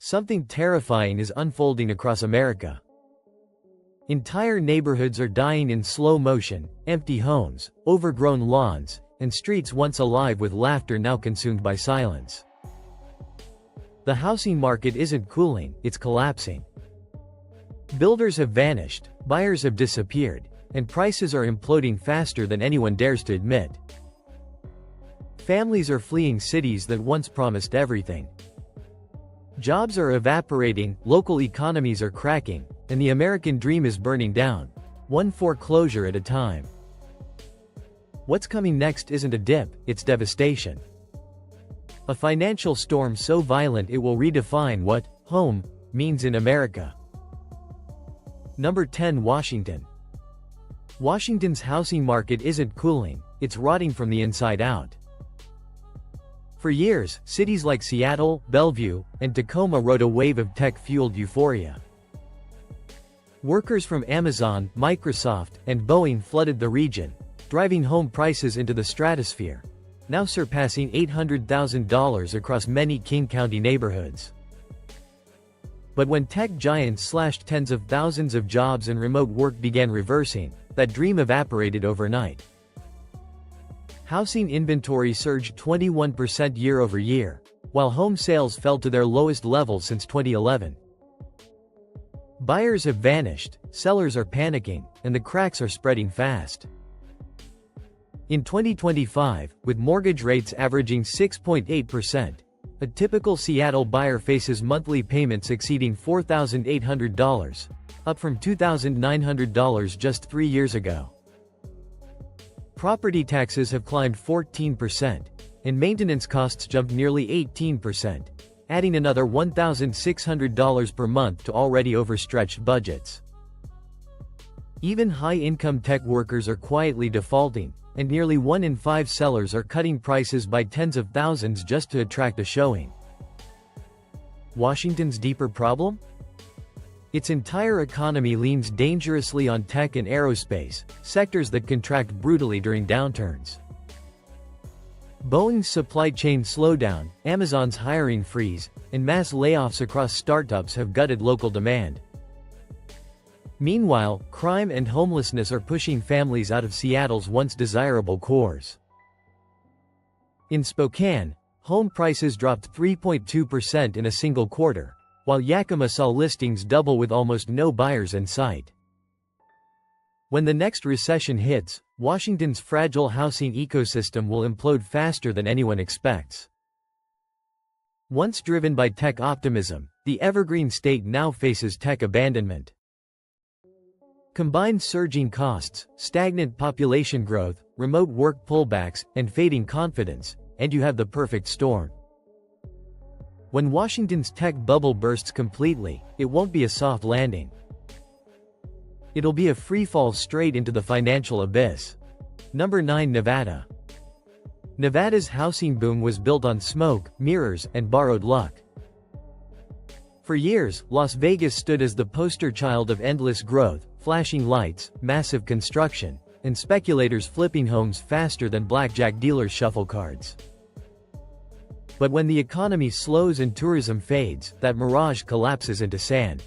Something terrifying is unfolding across America. Entire neighborhoods are dying in slow motion, empty homes, overgrown lawns, and streets once alive with laughter now consumed by silence. The housing market isn't cooling, it's collapsing. Builders have vanished, buyers have disappeared, and prices are imploding faster than anyone dares to admit. Families are fleeing cities that once promised everything. Jobs are evaporating, local economies are cracking, and the American dream is burning down, one foreclosure at a time. What's coming next isn't a dip, it's devastation. A financial storm so violent it will redefine what home means in America. Number 10. Washington. Washington's housing market isn't cooling, it's rotting from the inside out. For years, cities like Seattle, Bellevue, and Tacoma rode a wave of tech-fueled euphoria. Workers from Amazon, Microsoft, and Boeing flooded the region, driving home prices into the stratosphere, now surpassing $800,000 across many King County neighborhoods. But when tech giants slashed tens of thousands of jobs and remote work began reversing, that dream evaporated overnight. Housing inventory surged 21% year-over-year, while home sales fell to their lowest level since 2011. Buyers have vanished, sellers are panicking, and the cracks are spreading fast. In 2025, with mortgage rates averaging 6.8%, a typical Seattle buyer faces monthly payments exceeding $4,800, up from $2,900 just 3 years ago. Property taxes have climbed 14%, and maintenance costs jumped nearly 18%, adding another $1,600 per month to already overstretched budgets. Even high-income tech workers are quietly defaulting, and nearly 1 in 5 sellers are cutting prices by tens of thousands just to attract a showing. Washington's deeper problem? Its entire economy leans dangerously on tech and aerospace, sectors that contract brutally during downturns. Boeing's supply chain slowdown, Amazon's hiring freeze, and mass layoffs across startups have gutted local demand. Meanwhile, crime and homelessness are pushing families out of Seattle's once desirable cores. In Spokane, home prices dropped 3.2% in a single quarter, while Yakima saw listings double with almost no buyers in sight. When the next recession hits, Washington's fragile housing ecosystem will implode faster than anyone expects. Once driven by tech optimism, the evergreen state now faces tech abandonment. Combine surging costs, stagnant population growth, remote work pullbacks, and fading confidence, and you have the perfect storm. When Washington's tech bubble bursts completely, it won't be a soft landing. It'll be a freefall straight into the financial abyss. Number 9. Nevada. Nevada's housing boom was built on smoke, mirrors, and borrowed luck. For years, Las Vegas stood as the poster child of endless growth, flashing lights, massive construction, and speculators flipping homes faster than blackjack dealers shuffle cards. But when the economy slows and tourism fades, that mirage collapses into sand.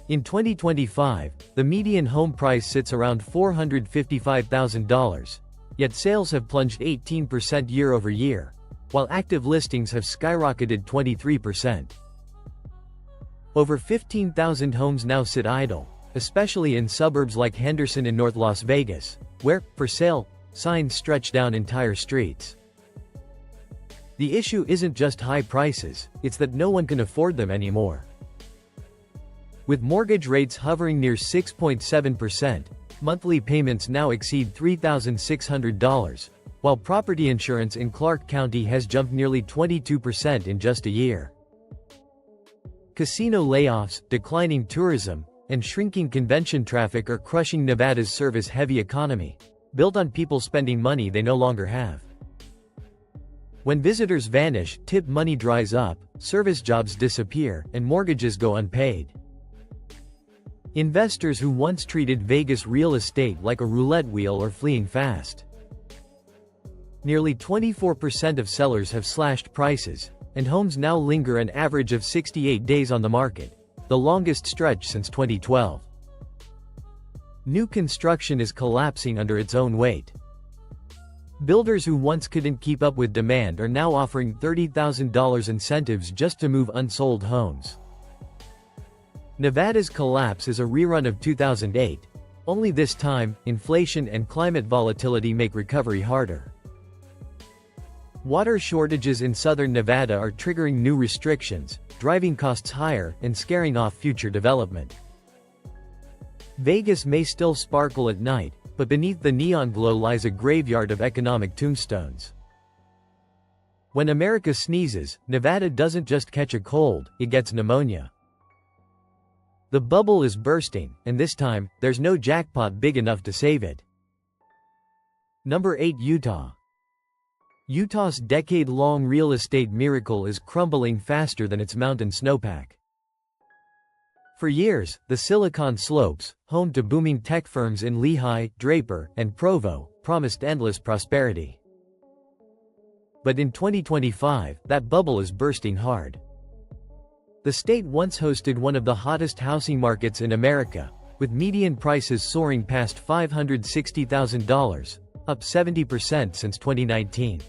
In 2025, the median home price sits around $455,000, yet sales have plunged 18% year-over-year, while active listings have skyrocketed 23%. Over 15,000 homes now sit idle, especially in suburbs like Henderson in North Las Vegas, where "for sale" signs stretch down entire streets. The issue isn't just high prices, it's that no one can afford them anymore. With mortgage rates hovering near 6.7%, monthly payments now exceed $3,600, while property insurance in Clark County has jumped nearly 22% in just a year. Casino layoffs, declining tourism, and shrinking convention traffic are crushing Nevada's service-heavy economy, built on people spending money they no longer have. When visitors vanish, tip money dries up, service jobs disappear, and mortgages go unpaid. Investors who once treated Vegas real estate like a roulette wheel are fleeing fast. Nearly 24% of sellers have slashed prices, and homes now linger an average of 68 days on the market, the longest stretch since 2012. New construction is collapsing under its own weight. Builders who once couldn't keep up with demand are now offering $30,000 incentives just to move unsold homes. Nevada's collapse is a rerun of 2008, only this time, inflation and climate volatility make recovery harder. Water shortages in southern Nevada are triggering new restrictions, driving costs higher, and scaring off future development. Vegas may still sparkle at night, but beneath the neon glow lies a graveyard of economic tombstones. When America sneezes, Nevada doesn't just catch a cold, it gets pneumonia. The bubble is bursting, and this time, there's no jackpot big enough to save it. Number 8. Utah. Utah's decade-long real estate miracle is crumbling faster than its mountain snowpack. For years, the Silicon Slopes, home to booming tech firms in Lehigh, Draper, and Provo, promised endless prosperity. But in 2025, that bubble is bursting hard. The state once hosted one of the hottest housing markets in America, with median prices soaring past $560,000, up 70% since 2019.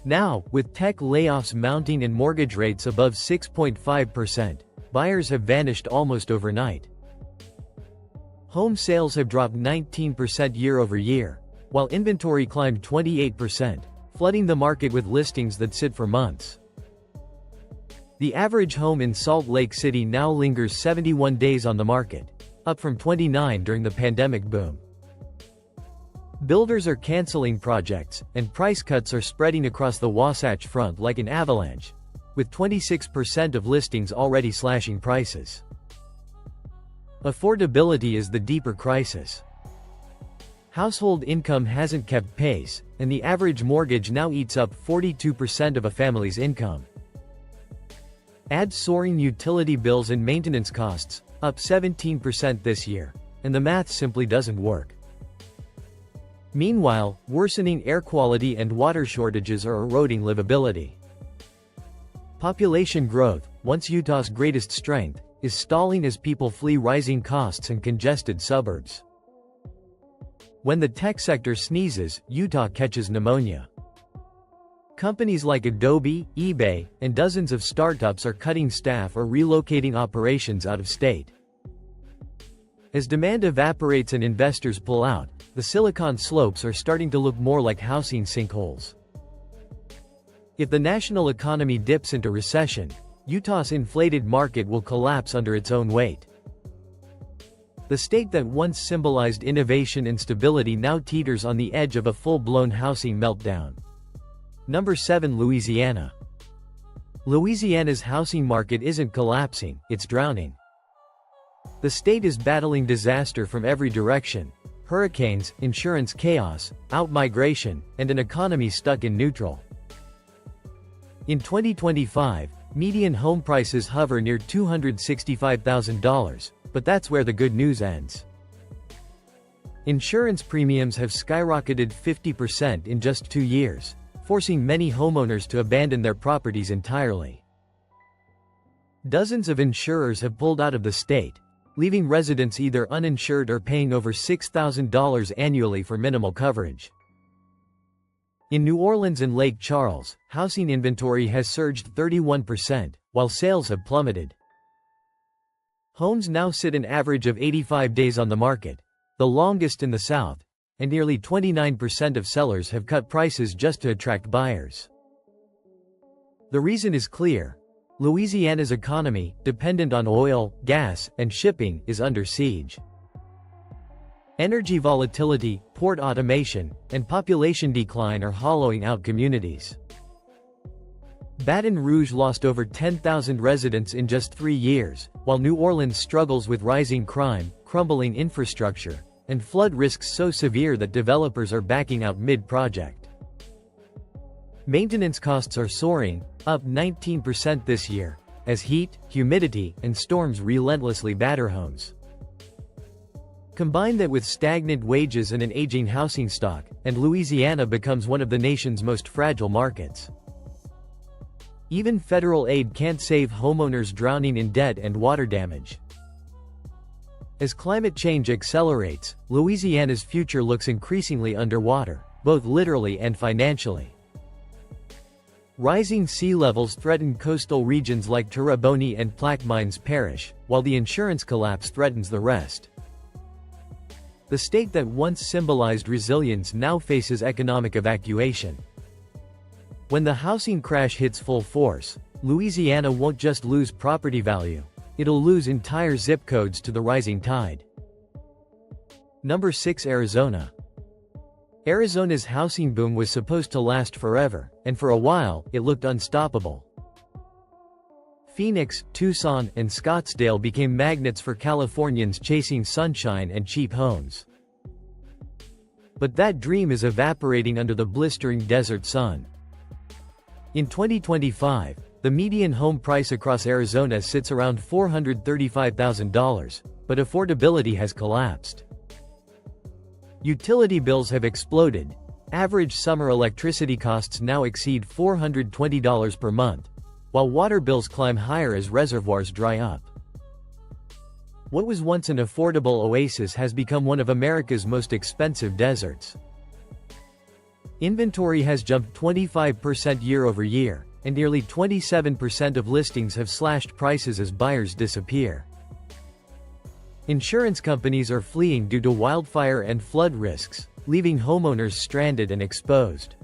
Now, with tech layoffs mounting and mortgage rates above 6.5%, buyers have vanished almost overnight. Home sales have dropped 19% year-over-year, while inventory climbed 28%, flooding the market with listings that sit for months. The average home in Salt Lake City now lingers 71 days on the market, up from 29 during the pandemic boom. Builders are canceling projects, and price cuts are spreading across the Wasatch Front like an avalanche, with 26% of listings already slashing prices. Affordability is the deeper crisis. Household income hasn't kept pace, and the average mortgage now eats up 42% of a family's income. Add soaring utility bills and maintenance costs, up 17% this year, and the math simply doesn't work. Meanwhile, worsening air quality and water shortages are eroding livability. Population growth, once Utah's greatest strength, is stalling as people flee rising costs and congested suburbs. When the tech sector sneezes, Utah catches pneumonia. Companies like Adobe, eBay, and dozens of startups are cutting staff or relocating operations out of state. As demand evaporates and investors pull out, the Silicon Slopes are starting to look more like housing sinkholes. If the national economy dips into recession, Utah's inflated market will collapse under its own weight. The state that once symbolized innovation and stability now teeters on the edge of a full-blown housing meltdown. Number 7. Louisiana. Louisiana's housing market isn't collapsing, it's drowning. The state is battling disaster from every direction: hurricanes, insurance chaos, out-migration, and an economy stuck in neutral. In 2025, median home prices hover near $265,000, but that's where the good news ends. Insurance premiums have skyrocketed 50% in just 2 years, forcing many homeowners to abandon their properties entirely. Dozens of insurers have pulled out of the state, leaving residents either uninsured or paying over $6,000 annually for minimal coverage. In New Orleans and Lake Charles, housing inventory has surged 31%, while sales have plummeted. Homes now sit an average of 85 days on the market, the longest in the South, and nearly 29% of sellers have cut prices just to attract buyers. The reason is clear: Louisiana's economy, dependent on oil, gas, and shipping, is under siege. Energy volatility, port automation, and population decline are hollowing out communities. Baton Rouge lost over 10,000 residents in just 3 years, while New Orleans struggles with rising crime, crumbling infrastructure, and flood risks so severe that developers are backing out mid-project. Maintenance costs are soaring, up 19% this year, as heat, humidity, and storms relentlessly batter homes. Combine that with stagnant wages and an aging housing stock, and Louisiana becomes one of the nation's most fragile markets. Even federal aid can't save homeowners drowning in debt and water damage. As climate change accelerates, Louisiana's future looks increasingly underwater, both literally and financially. Rising sea levels threaten coastal regions like Terrebonne and Plaquemines Parish, while the insurance collapse threatens the rest. The state that once symbolized resilience now faces economic evacuation. When the housing crash hits full force, Louisiana won't just lose property value, it'll lose entire zip codes to the rising tide. Number 6. Arizona. Arizona's housing boom was supposed to last forever, and for a while, it looked unstoppable. Phoenix, Tucson, and Scottsdale became magnets for Californians chasing sunshine and cheap homes. But that dream is evaporating under the blistering desert sun. In 2025, the median home price across Arizona sits around $435,000, but affordability has collapsed. Utility bills have exploded. Average summer electricity costs now exceed $420 per month, while water bills climb higher as reservoirs dry up. What was once an affordable oasis has become one of America's most expensive deserts. Inventory has jumped 25% year-over-year, and nearly 27% of listings have slashed prices as buyers disappear. Insurance companies are fleeing due to wildfire and flood risks, leaving homeowners stranded and exposed.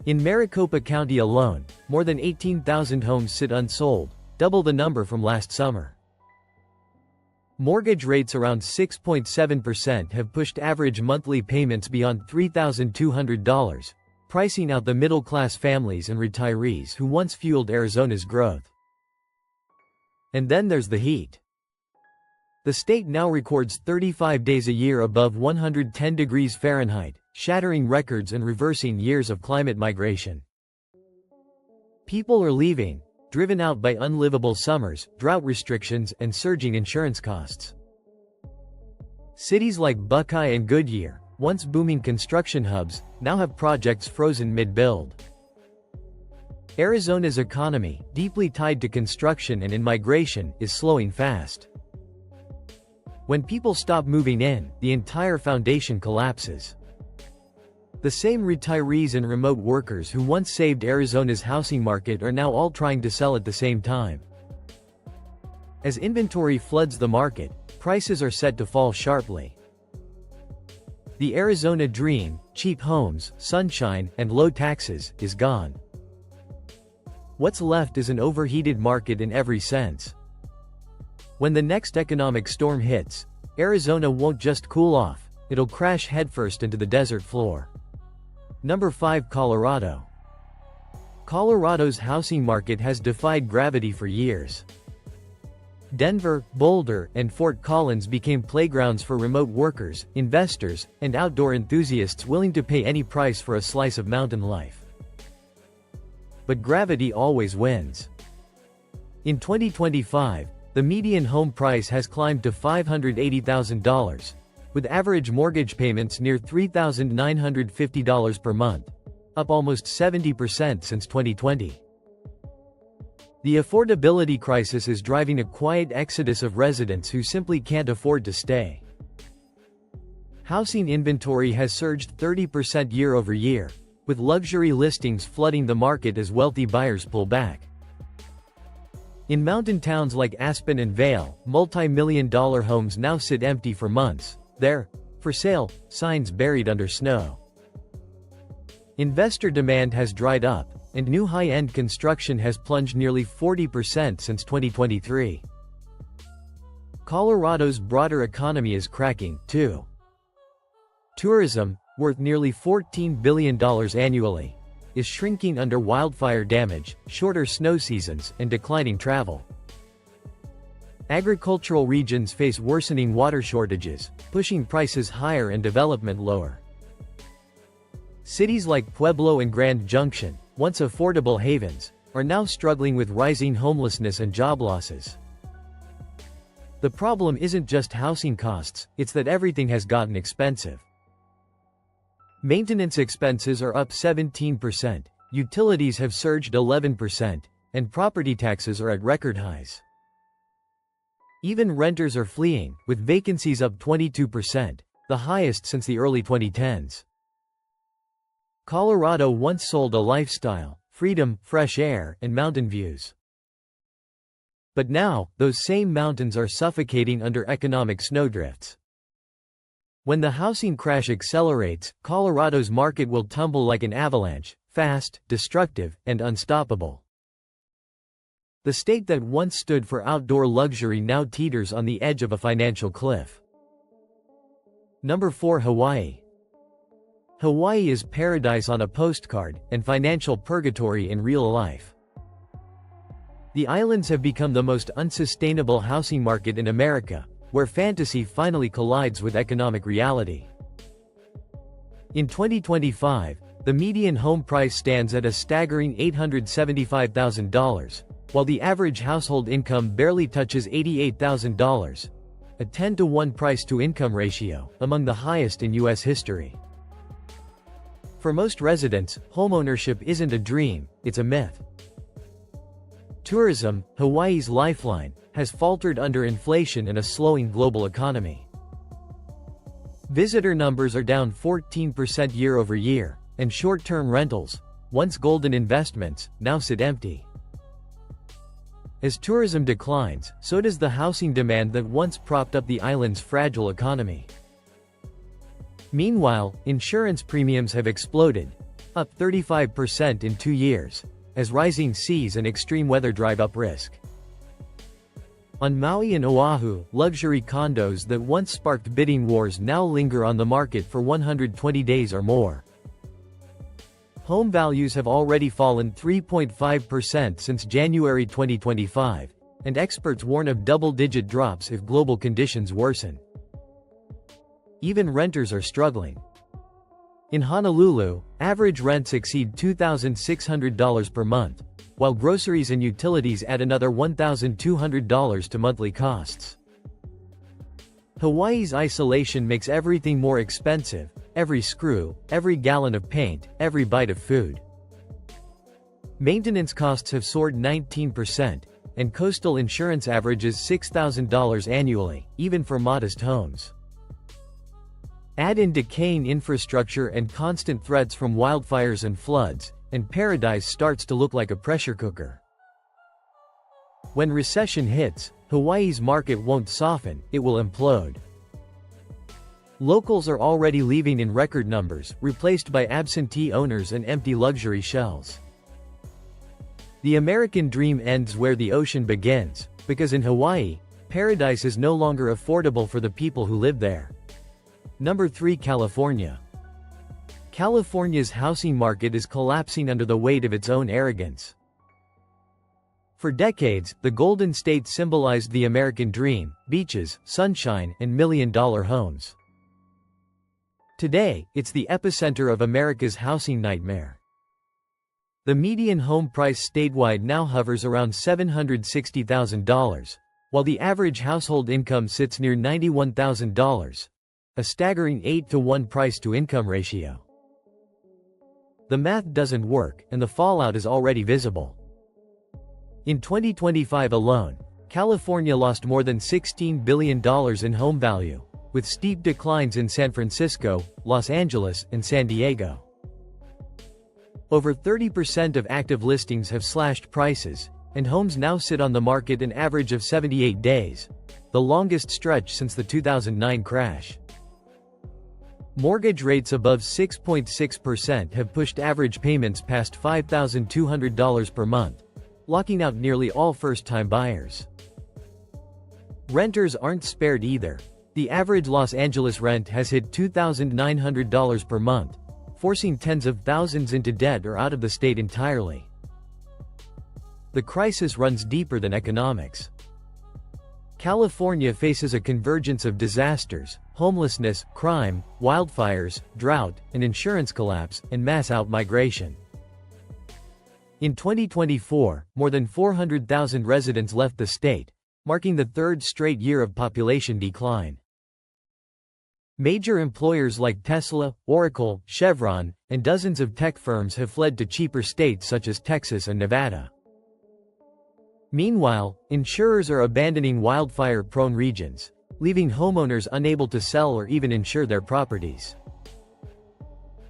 In Maricopa County alone, more than 18,000 homes sit unsold, double the number from last summer. Mortgage rates around 6.7% have pushed average monthly payments beyond $3,200, pricing out the middle-class families and retirees who once fueled Arizona's growth. And then there's the heat. The state now records 35 days a year above 110 degrees Fahrenheit, shattering records and reversing years of climate migration. People are leaving, driven out by unlivable summers, drought restrictions, and surging insurance costs. Cities like Buckeye and Goodyear, once booming construction hubs, now have projects frozen mid-build. Arizona's economy, deeply tied to construction and in migration, is slowing fast. When people stop moving in, the entire foundation collapses. The same retirees and remote workers who once saved Arizona's housing market are now all trying to sell at the same time. As inventory floods the market, prices are set to fall sharply. The Arizona dream, cheap homes, sunshine, and low taxes, is gone. What's left is an overheated market in every sense. When the next economic storm hits, Arizona won't just cool off, it'll crash headfirst into the desert floor. Number 5. Colorado. Colorado's housing market has defied gravity for years. Denver, Boulder, and Fort Collins became playgrounds for remote workers, investors, and outdoor enthusiasts willing to pay any price for a slice of mountain life. But gravity always wins. In 2025, the median home price has climbed to $580,000, with average mortgage payments near $3,950 per month, up almost 70% since 2020. The affordability crisis is driving a quiet exodus of residents who simply can't afford to stay. Housing inventory has surged 30% year-over-year, with luxury listings flooding the market as wealthy buyers pull back. In mountain towns like Aspen and Vail, multi-million-dollar homes now sit empty for months, their "for sale" signs buried under snow. Investor demand has dried up, and new high-end construction has plunged nearly 40% since 2023. Colorado's broader economy is cracking, too. Tourism, worth nearly $14 billion annually, is shrinking under wildfire damage, shorter snow seasons, and declining travel. Agricultural regions face worsening water shortages, pushing prices higher and development lower. Cities like Pueblo and Grand Junction, once affordable havens, are now struggling with rising homelessness and job losses. The problem isn't just housing costs, it's that everything has gotten expensive. Maintenance expenses are up 17%, Utilities have surged 11%, and property taxes are at record highs. Even renters are fleeing, with vacancies up 22%, the highest since the early 2010s. Colorado once sold a lifestyle, freedom, fresh air, and mountain views. But now, those same mountains are suffocating under economic snowdrifts. When the housing crash accelerates, Colorado's market will tumble like an avalanche, fast, destructive, and unstoppable. The state that once stood for outdoor luxury now teeters on the edge of a financial cliff. Number 4. Hawaii. Hawaii is paradise on a postcard, and financial purgatory in real life. The islands have become the most unsustainable housing market in America, where fantasy finally collides with economic reality. In 2025, the median home price stands at a staggering $875,000, while the average household income barely touches $88,000, a 10-to-1 price-to-income ratio, among the highest in U.S. history. For most residents, homeownership isn't a dream, it's a myth. Tourism, Hawaii's lifeline, has faltered under inflation and a slowing global economy. Visitor numbers are down 14% year-over-year, and short-term rentals, once golden investments, now sit empty. As tourism declines, so does the housing demand that once propped up the island's fragile economy. Meanwhile, insurance premiums have exploded, up 35% in 2 years, as rising seas and extreme weather drive up risk. On Maui and Oahu, luxury condos that once sparked bidding wars now linger on the market for 120 days or more. Home values have already fallen 3.5% since January 2025, and experts warn of double-digit drops if global conditions worsen. Even renters are struggling. In Honolulu, average rents exceed $2,600 per month, while groceries and utilities add another $1,200 to monthly costs. Hawaii's isolation makes everything more expensive: every screw, every gallon of paint, every bite of food. Maintenance costs have soared 19%, and coastal insurance averages $6,000 annually, even for modest homes. Add in decaying infrastructure and constant threats from wildfires and floods, and paradise starts to look like a pressure cooker. When recession hits, Hawaii's market won't soften, it will implode. Locals are already leaving in record numbers, replaced by absentee owners and empty luxury shells. The American dream ends where the ocean begins, because in Hawaii, paradise is no longer affordable for the people who live there. Number 3. California. California's housing market is collapsing under the weight of its own arrogance. For decades, the Golden State symbolized the American dream: beaches, sunshine, and million-dollar homes. Today, it's the epicenter of America's housing nightmare. The median home price statewide now hovers around $760,000, while the average household income sits near $91,000. A staggering 8-to-1 price-to-income ratio. The math doesn't work, and the fallout is already visible. In 2025 alone, California lost more than $16 billion in home value, with steep declines in San Francisco, Los Angeles, and San Diego. Over 30% of active listings have slashed prices, and homes now sit on the market an average of 78 days, the longest stretch since the 2009 crash. Mortgage rates above 6.6% have pushed average payments past $5,200 per month, locking out nearly all first-time buyers. Renters aren't spared either. The average Los Angeles rent has hit $2,900 per month, forcing tens of thousands into debt or out of the state entirely. The crisis runs deeper than economics. California faces a convergence of disasters: homelessness, crime, wildfires, drought, an insurance collapse, and mass outmigration. In 2024, more than 400,000 residents left the state, marking the third straight year of population decline. Major employers like Tesla, Oracle, Chevron, and dozens of tech firms have fled to cheaper states such as Texas and Nevada. Meanwhile, insurers are abandoning wildfire-prone regions, leaving homeowners unable to sell or even insure their properties.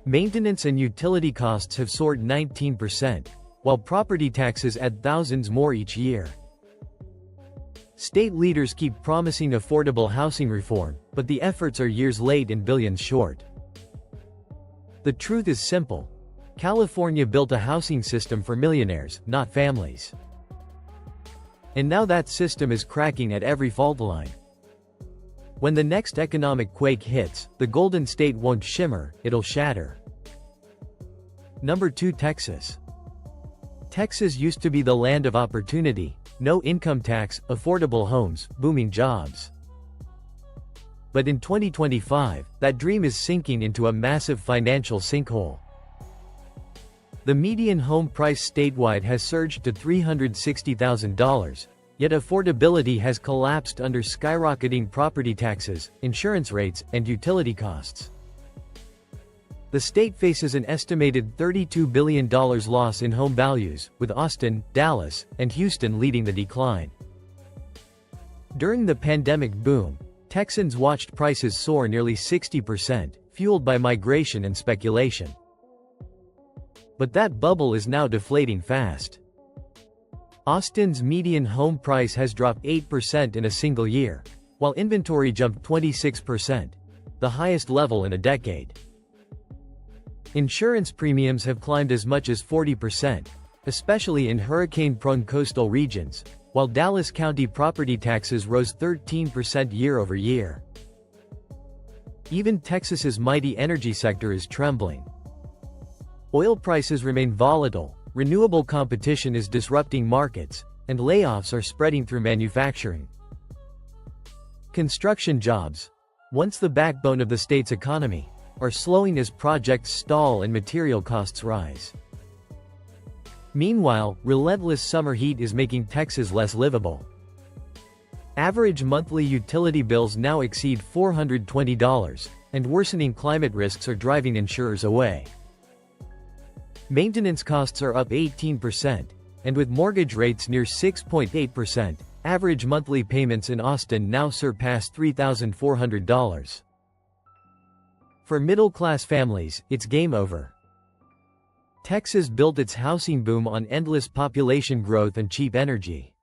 Maintenance and utility costs have soared 19%, while property taxes add thousands more each year. State leaders keep promising affordable housing reform, but the efforts are years late and billions short. The truth is simple. California built a housing system for millionaires, not families. And now that system is cracking at every fault line. When the next economic quake hits, the Golden State won't shimmer, it'll shatter. Number 2. Texas. Texas used to be the land of opportunity. No income tax, affordable homes, booming jobs. But in 2025, that dream is sinking into a massive financial sinkhole. The median home price statewide has surged to $360,000, yet affordability has collapsed under skyrocketing property taxes, insurance rates, and utility costs. The state faces an estimated $32 billion loss in home values, with Austin, Dallas, and Houston leading the decline. During the pandemic boom, Texans watched prices soar nearly 60%, fueled by migration and speculation. But that bubble is now deflating fast. Austin's median home price has dropped 8% in a single year, while inventory jumped 26%, the highest level in a decade. Insurance premiums have climbed as much as 40%, especially in hurricane-prone coastal regions, while Dallas County property taxes rose 13% year-over-year. Even Texas's mighty energy sector is trembling. Oil prices remain volatile, renewable competition is disrupting markets, and layoffs are spreading through manufacturing. Construction jobs, once the backbone of the state's economy, are slowing as projects stall and material costs rise. Meanwhile, relentless summer heat is making Texas less livable. Average monthly utility bills now exceed $420, and worsening climate risks are driving insurers away. Maintenance costs are up 18%, and with mortgage rates near 6.8%, average monthly payments in Austin now surpass $3,400. For middle-class families, it's game over. Texas built its housing boom on endless population growth and cheap energy.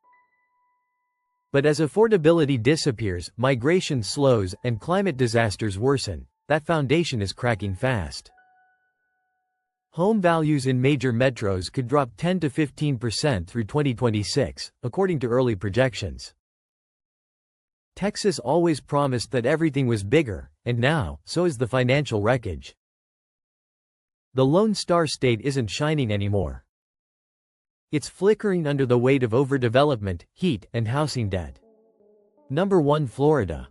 But as affordability disappears, migration slows, and climate disasters worsen, that foundation is cracking fast. Home values in major metros could drop 10 to 15% through 2026, according to early projections. Texas always promised that everything was bigger, and now, so is the financial wreckage. The Lone Star State isn't shining anymore. It's flickering under the weight of overdevelopment, heat, and housing debt. Number 1. Florida.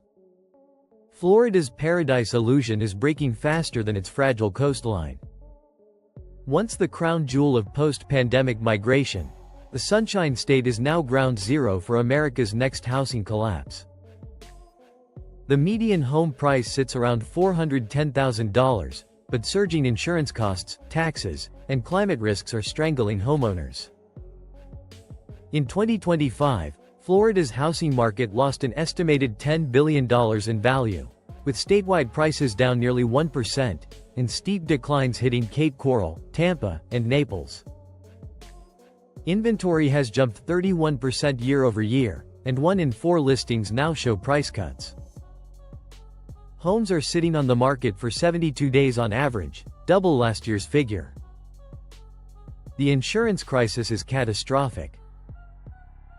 Florida's paradise illusion is breaking faster than its fragile coastline. Once the crown jewel of post-pandemic migration, the Sunshine State is now ground zero for America's next housing collapse. The median home price sits around $410,000, but surging insurance costs, taxes, and climate risks are strangling homeowners. In 2025, Florida's housing market lost an estimated $10 billion in value, with statewide prices down nearly 1%, and steep declines hitting Cape Coral, Tampa, and Naples. Inventory has jumped 31% year-over-year, and 1 in 4 listings now show price cuts. Homes are sitting on the market for 72 days on average, double last year's figure. The insurance crisis is catastrophic.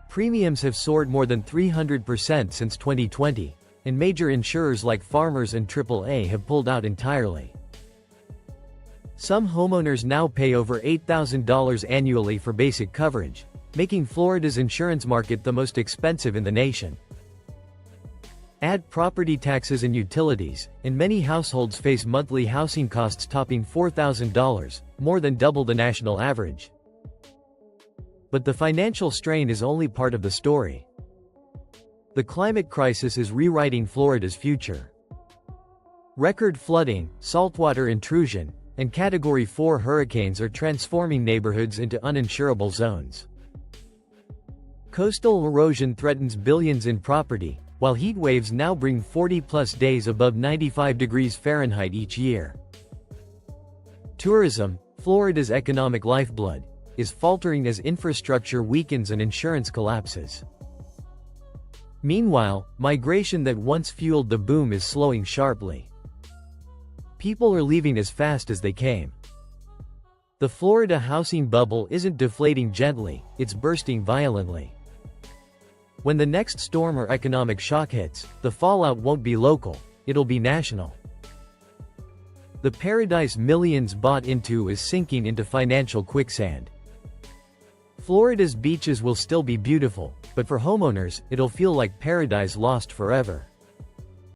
Premiums have soared more than 300% since 2020, and major insurers like Farmers and AAA have pulled out entirely. Some homeowners now pay over $8,000 annually for basic coverage, making Florida's insurance market the most expensive in the nation. Add property taxes and utilities, and many households face monthly housing costs topping $4,000, more than double the national average. But the financial strain is only part of the story. The climate crisis is rewriting Florida's future. Record flooding, saltwater intrusion, and Category 4 hurricanes are transforming neighborhoods into uninsurable zones. Coastal erosion threatens billions in property, while heat waves now bring 40-plus days above 95 degrees Fahrenheit each year. Tourism, Florida's economic lifeblood, is faltering as infrastructure weakens and insurance collapses. Meanwhile, migration that once fueled the boom is slowing sharply. People are leaving as fast as they came. The Florida housing bubble isn't deflating gently, it's bursting violently. When the next storm or economic shock hits, the fallout won't be local, it'll be national. The paradise millions bought into is sinking into financial quicksand. Florida's beaches will still be beautiful, but for homeowners, it'll feel like paradise lost forever.